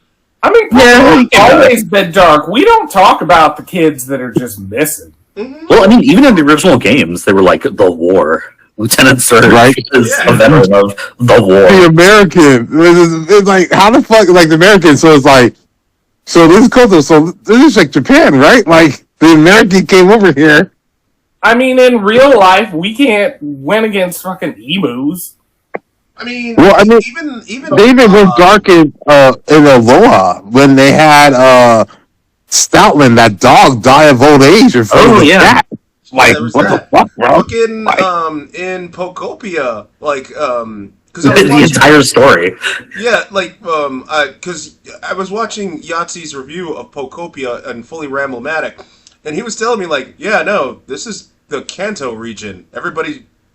I mean, Yeah, Pokemon's always been dark. We don't talk about the kids that are just missing. Well, I mean, even in the original games, they were like the war. Lieutenant Surge Right. is Yeah. a veteran of the war. The American, it's like, how the fuck, like the American, so it's like, so this is Koto, so this is like Japan, right? Like, the American came over here. I mean, in real life, we can't win against fucking emus. I mean, Well, I mean, even They even went dark in Aloha when they had Stoutland, that dog, die of old age in front of the cat. Like, there was what that. the fuck, bro? Fucking Like- in Pokopia, like because The entire story. yeah, like because I was watching Yahtzee's review of Pokopia and Fully Ramblomatic, and he was telling me like, yeah, no, this is the Kanto region.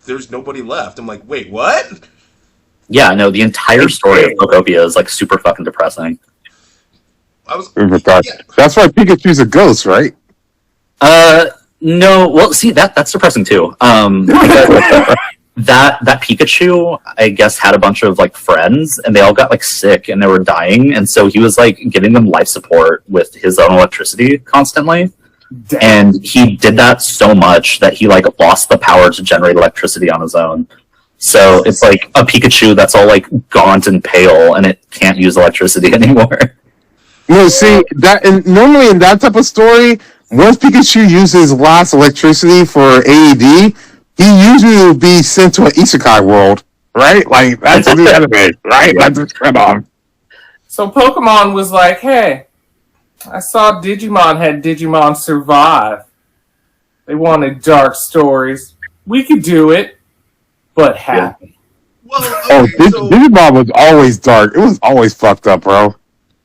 There's nobody left. I'm like, wait, what? Yeah, no, the entire story of Pokopia is like super fucking depressing. I was River Dark. yeah. That's why Pikachu's a ghost, right? No, well, see that's depressing too. Because that Pikachu, I guess, had a bunch of like friends, and they all got like sick and they were dying, and so he was like giving them life support with his own electricity constantly. Damn. And he did that so much that he like lost the power to generate electricity on his own. So it's like a Pikachu that's all like gaunt and pale, and it can't use electricity anymore. No, see that, and normally in that type of story, once Pikachu uses last electricity for AED, he usually will be sent to an isekai world, right? Like that's the anime, right? That's the spin off. So Pokemon was like, hey, I saw Digimon had Digimon survive. They wanted dark stories. We could do it, but happy. Well, Oh, okay, so Digimon was always dark. It was always fucked up, bro.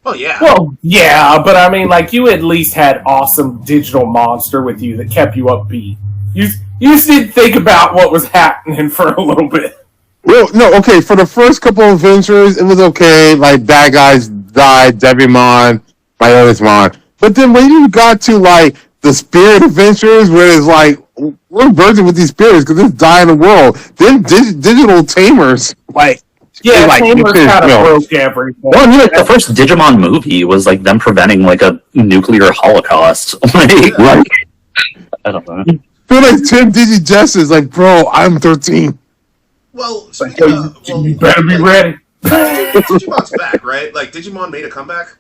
oh yeah. Well, yeah, but I mean, like, you at least had awesome digital monster with you that kept you upbeat. You just didn't think about what was happening for a little bit. Well, no, okay. For the first couple of adventures, it was okay. Like bad guys died, Devimon, Myotismon. But then when you got to like the spirit adventures, where it's like we're virgin with these spirits because it's dying the world. Then digital tamers, like Yeah, like, Tamers it's kind of real. broke everything. Well, I mean, like the first Digimon movie was like them preventing like a nuclear holocaust. Like, right? I don't know. Feel like 10 Digigestures, like, bro, I'm 13. Well, speaking of, well, You better be ready. Digimon's back, right? Like Digimon made a comeback.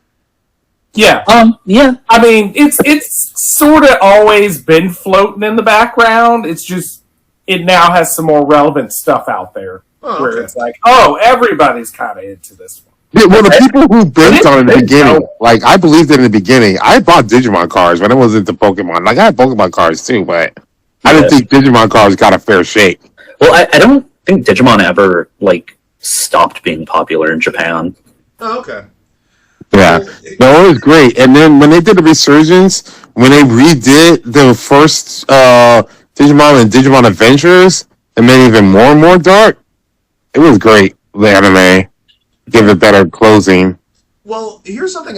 Yeah, Yeah. I mean, it's sort of always been floating in the background. It's just it now has some more relevant stuff out there Oh, where okay. it's like, oh, everybody's kind of into this one. Yeah, well, the people who baked on it in the beginning, like, I believed in the beginning. I bought Digimon cards when I was into Pokemon. Like, I had Pokemon cards too, but I didn't think Digimon cards got a fair shake. Well, I don't think Digimon ever like stopped being popular in Japan. Oh, okay. Yeah. No, it was great. And then when they did the resurgence, when they redid the first Digimon and Digimon Adventures, and made it even more and more dark, it was great. The anime give it better closing. Well, here's something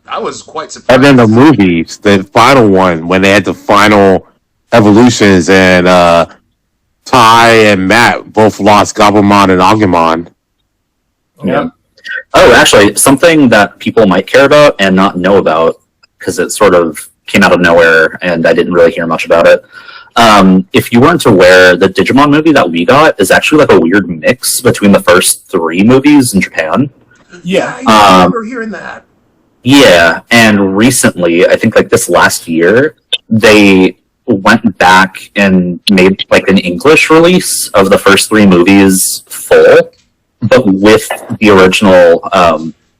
I was quite surprised. And then the movies, the final one, when they had the final evolutions, and Ty and Matt both lost Gabumon and Agumon. Yeah. Oh, actually, something that people might care about and not know about, because it sort of came out of nowhere and I didn't really hear much about it. If you weren't aware, the Digimon movie that we got is actually like a weird mix between the first 3 movies in Japan. Yeah. I remember hearing that. Yeah, and recently, I think like this last year, they went back and made like an English release of the first 3 movies full, but with the original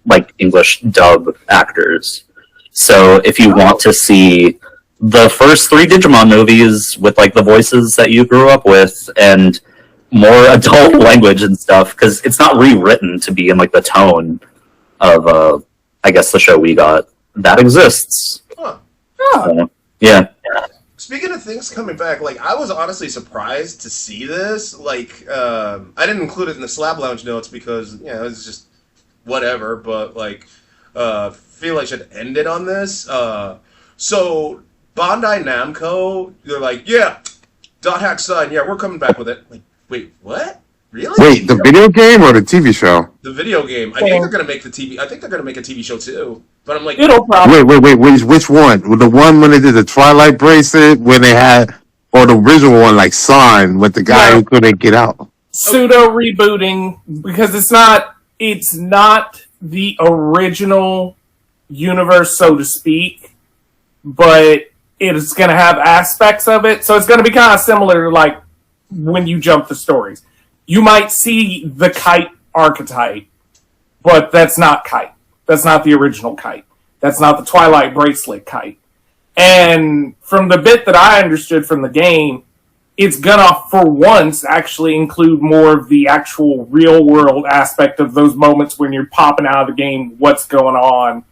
like English dub actors. So if you want to see the first 3 Digimon movies with like the voices that you grew up with and more adult language and stuff, because it's not rewritten to be in like the tone of I guess the show we got, that exists. Huh. So, yeah. Speaking of things coming back, like I was honestly surprised to see this. Like I didn't include it in the Slab Lounge notes because it's just whatever. But like feel I should end it on this. So Bandai Namco, they're like, yeah, Dot Hack Sun, yeah, we're coming back with it. Like, Wait, what? Really? Wait, the video game or the TV show? The video game. I think they're gonna make the TV. I think they're gonna make a TV show too. But I'm like, It'll probably Wait, which one? The one when they did the Twilight bracelet, when they had, or the original one, like Sign, with the guy who couldn't get out? pseudo rebooting because it's not the original universe, so to speak, but it's going to have aspects of it. So it's going to be kind of similar, like when you jump the stories. You might see the Kite archetype, but that's not Kite. That's not the original Kite. That's not the Twilight bracelet Kite. And from the bit that I understood from the game, it's gonna, for once, actually include more of the actual real world aspect of those moments when you're popping out of the game, what's going on.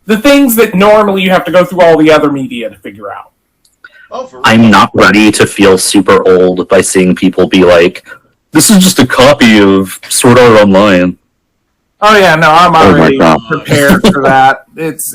The things that normally you have to go through all the other media to figure out. oh, for real? I'm not ready to feel super old by seeing people be like, this is just a copy of Sword Art Online. Oh yeah, no, I'm already God. prepared for that. It's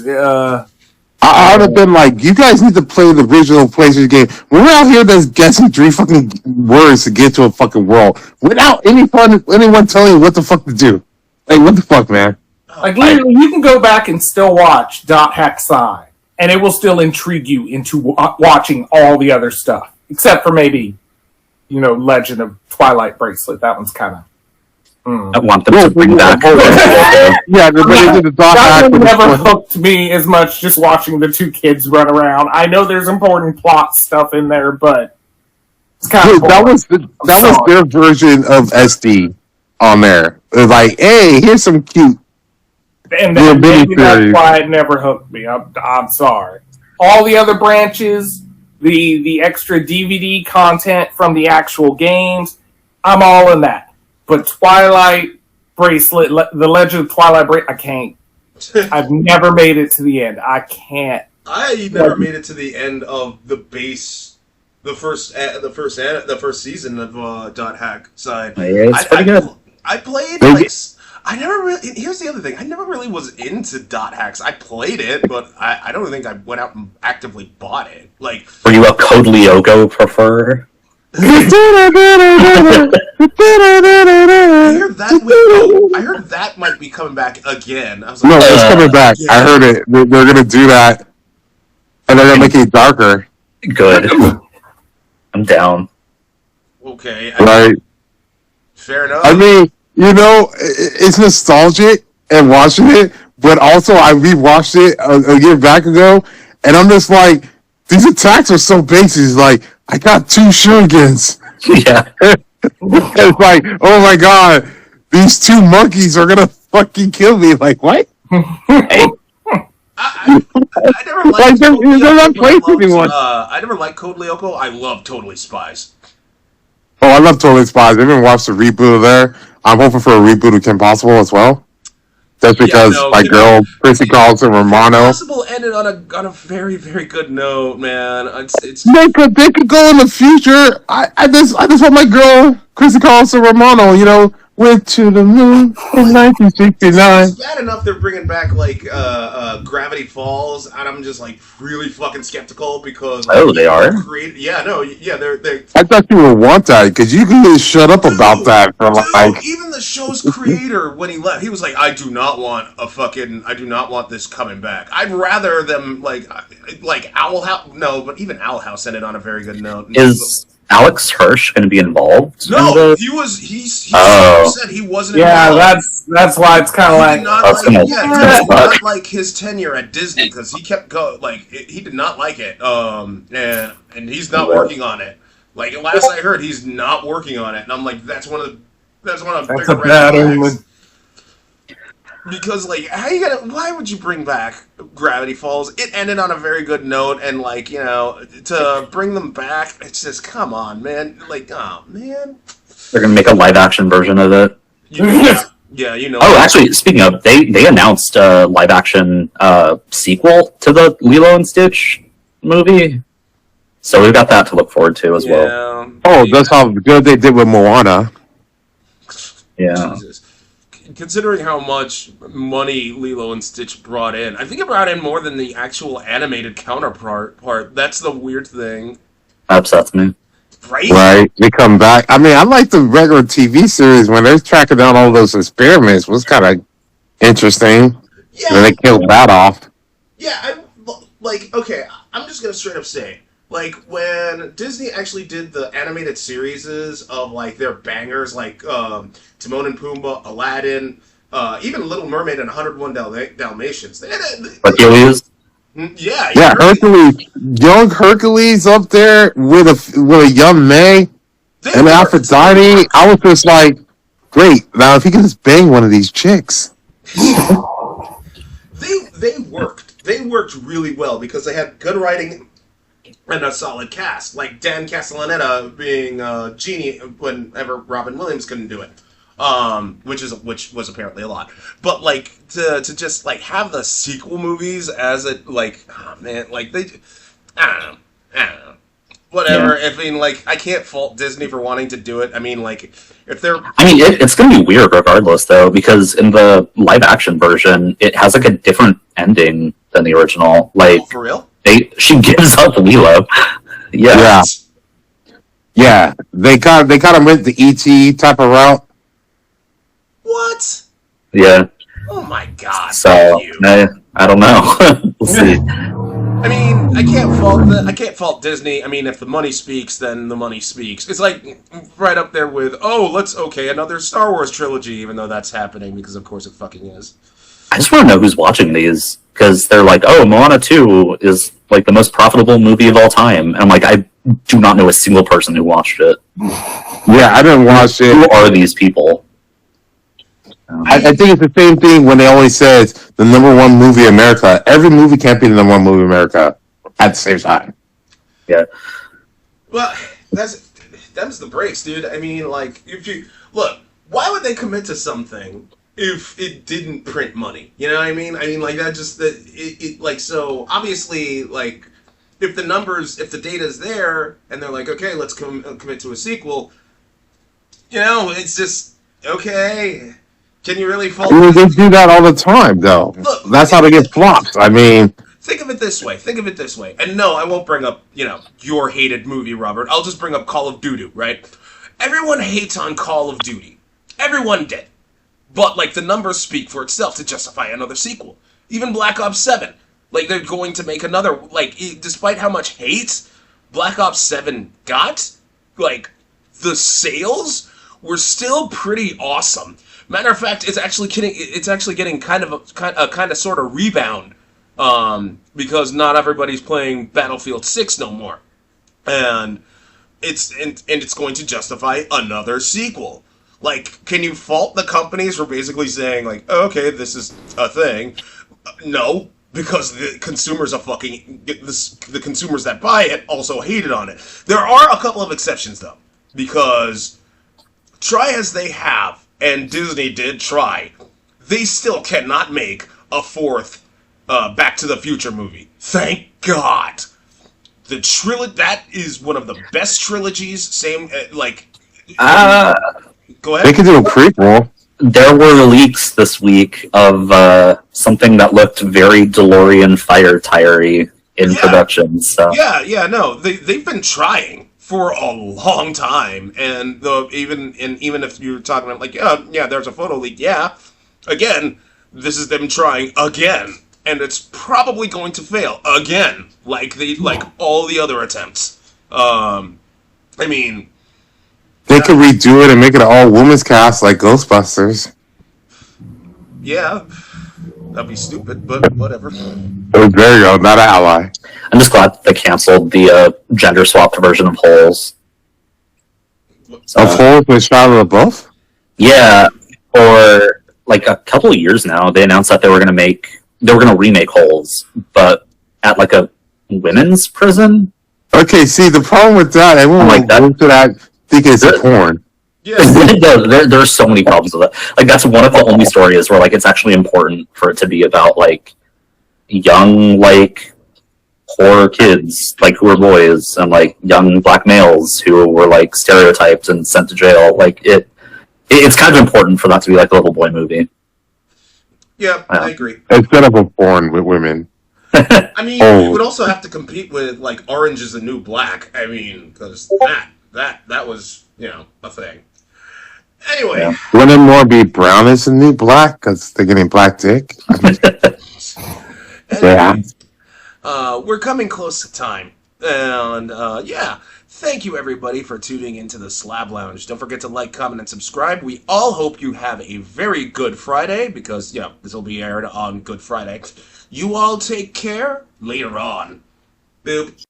I would have been like, you guys need to play the original PlayStation game. We're out here that's guessing 3 fucking words to get to a fucking world without anyone telling you what the fuck to do. Like, what the fuck, man? like literally, you can go back and still watch Dot Hack Sign, and it will still intrigue you into watching all the other stuff, except for maybe, Legend of Twilight Bracelet. That one's kind of. I want them to bring back. Yeah, but they did the Dot That Hack one with never the- hooked me as much just watching the two kids run around. I know there's important plot stuff in there, but it's kind Dude, of that was their version of SD on there. It was like, hey, here's some cute. and Yeah, maybe that's miniseries. why it never hooked me. I'm sorry. All the other branches, the extra DVD content from the actual games, I'm all in that. But Twilight Bracelet, the Legend of Twilight Bracelet, I can't. I've never made it to the end. I can't. I never made it to the end of the base, the first season of Dot Hack Side. Yeah, it's pretty good. I played Maybe- like I never really. Here's the other thing. I never really was into Dot Hacks. I played it, but I don't think I went out and actively bought it. Like, Were you a Code Lyoko prefer? I heard that. I heard that might be coming back again. I was like, No, it's coming back. yeah. I heard it. They're gonna do that, and they're gonna make it darker, Good. I'm down. okay, right? fair enough. I mean, it's nostalgic and watching it, but also I rewatched it a year back ago, and I'm just like, these attacks are so basic. Like, I got 2 shurikens. Yeah. It's like, oh my god, these 2 monkeys are gonna fucking kill me. Like, what? Hey, I never liked Like, they're Code Lyoko, not but I placing loved, anyone. I never liked Code Lyoko. I love Totally Spies. Oh, I love Totally Spies. I haven't watched the reboot of there. I'm hoping for a reboot of Kim Possible as well. That's because my girl, Chrissy Carlson Romano. Possible ended on a very, very good note, man. It's They could go in the future. I just want my girl, Chrissy Carlson Romano, went to the moon in 1969. It's bad enough they're bringing back like Gravity Falls, and I'm just like really fucking skeptical because like, Oh, they are? They're I thought you would want that because you can just shut up about that for like. Dude, even the show's creator, when he left, he was like, I do not want this coming back. I'd rather them, like Owl House, no, but even Owl House ended on a very good note. is Alex Hirsch going to be involved? in No, the- he Oh. said he wasn't Yeah, involved. that's why it's kind of He like did not That's like, gonna- yeah, that's he did gonna not suck. like his tenure at Disney because he kept he did not like it. And he's not working on it. Like last I heard, he's not working on it, and I'm like, that's one of the that's bigger a red bad flags. omen. Because why would you bring back Gravity Falls? It ended on a very good note, and to bring them back, it's just come on, man. Like, oh man. They're going to make a live action version of it. Yeah. Oh, actually, speaking of, they announced a live action sequel to the Lilo and Stitch movie. So we've got that to look forward to as well. Oh, that's how good they did with Moana. Yeah. Jesus. Considering how much money Lilo and Stitch brought in, I think it brought in more than the actual animated counterpart. That's the weird thing. That upsets me. right? Right, they come back. I mean, I like the regular TV series when they're tracking down all those experiments. Was kind of interesting. And then Yeah, they killed that off. yeah. Like, okay, I'm just gonna straight up say, like, when Disney actually did the animated series of like their bangers, like Timon and Pumbaa, Aladdin, even Little Mermaid and 101 Dalmatians. Hercules. Yeah, Yeah, Hercules, young Hercules up there with a young May they and worked. Aphrodite. I was just like, great. Now if he can just bang one of these chicks, They worked. They worked really well because they had good writing and a solid cast, like Dan Castellaneta being Genie whenever Robin Williams couldn't do it, which was apparently a lot. But like to just like have the sequel movies as it like, oh man, like they, I don't know. Whatever. Yeah. I mean, like, I can't fault Disney for wanting to do it. I mean, like, if they're I mean, it's going to be weird regardless, though, because in the live action version, it has like a different ending than the original. Like, for real, she gives up Lilo. Yeah. yeah, they kind of went the ET type of route. What? Yeah. Oh my God! So Thank you. I don't know. We'll see. I mean, I can't fault Disney. I mean, if the money speaks, then the money speaks. It's like right up there with another Star Wars trilogy, even though that's happening because of course it fucking is. I just want to know who's watching these because they're like, oh, Moana 2 is like the most profitable movie of all time. And I'm like, I do not know a single person who watched it. Yeah, I didn't watch Who it. are these people? I think it's the same thing when they always says the number one movie in America. Every movie can't be the number one movie in America at the same time. Yeah. Well, that's the breaks, dude. I mean, like, if you look, why would they commit to something if it didn't print money? You know what I mean? I mean, like like so obviously, like, if the data's there, and they're like, okay, let's commit to a sequel. You know, it's just okay. Can you really fault? I mean, they do that all the time, though. Look, That's how they get flops. I mean, Think of it this way. And no, I won't bring up, your hated movie, Robert. I'll just bring up Call of Duty, right? Everyone hates on Call of Duty. Everyone did. But, like, the numbers speak for itself to justify another sequel. Even Black Ops 7. Like, they're going to make another, like, despite how much hate Black Ops 7 got, like, the sales were still pretty awesome. Matter of fact, it's actually getting kind of sort of rebound. Because not everybody's playing Battlefield 6 no more. And it's going to justify another sequel. Like, can you fault the companies for basically saying, like, oh, okay, this is a thing? No, because the consumers the consumers that buy it also hated on it. There are a couple of exceptions, though. Because try as they have, and Disney did try, they still cannot make a fourth Back to the Future movie. Thank God. That is one of the best trilogies. Same, go ahead. they could do a prequel. There were leaks this week of something that looked very DeLorean fire tire-y in production. So Yeah, no, they've been trying for a long time, and even if you're talking about like, yeah, there's a photo leak, yeah, again, this is them trying again, and it's probably going to fail again, like all the other attempts. I mean, They could redo it and make it an all-women's cast like Ghostbusters. yeah, that'd be stupid, but whatever. Oh, there you go, not an ally. I'm just glad that they canceled the gender swapped version of Holes. Of Holes with Shia LaBeouf? Yeah, for like a couple of years now, they announced that they were going to remake Holes, but at like a women's prison. Okay, see, the problem with that, everyone Like that. goes to that thinking it's porn. Yeah, There are so many problems with it. Like that's one of the only stories where like it's actually important for it to be about like young like poor kids like who are boys and like young black males who were like stereotyped and sent to jail. Like it's kind of important for that to be like a little boy movie. yeah, I agree. Instead of a porn with women. I mean, you would also have to compete with like Orange is the New Black. I mean, because that that was, a thing. Anyway, Yeah. Wouldn't more be brown as the new black because they're getting black dick? Yeah. anyway, we're coming close to time. And, yeah, thank you, everybody, for tuning into the Slab Lounge. Don't forget to like, comment, and subscribe. We all hope you have a very good Friday, because, this will be aired on Good Friday. You all take care. Later on. Boop.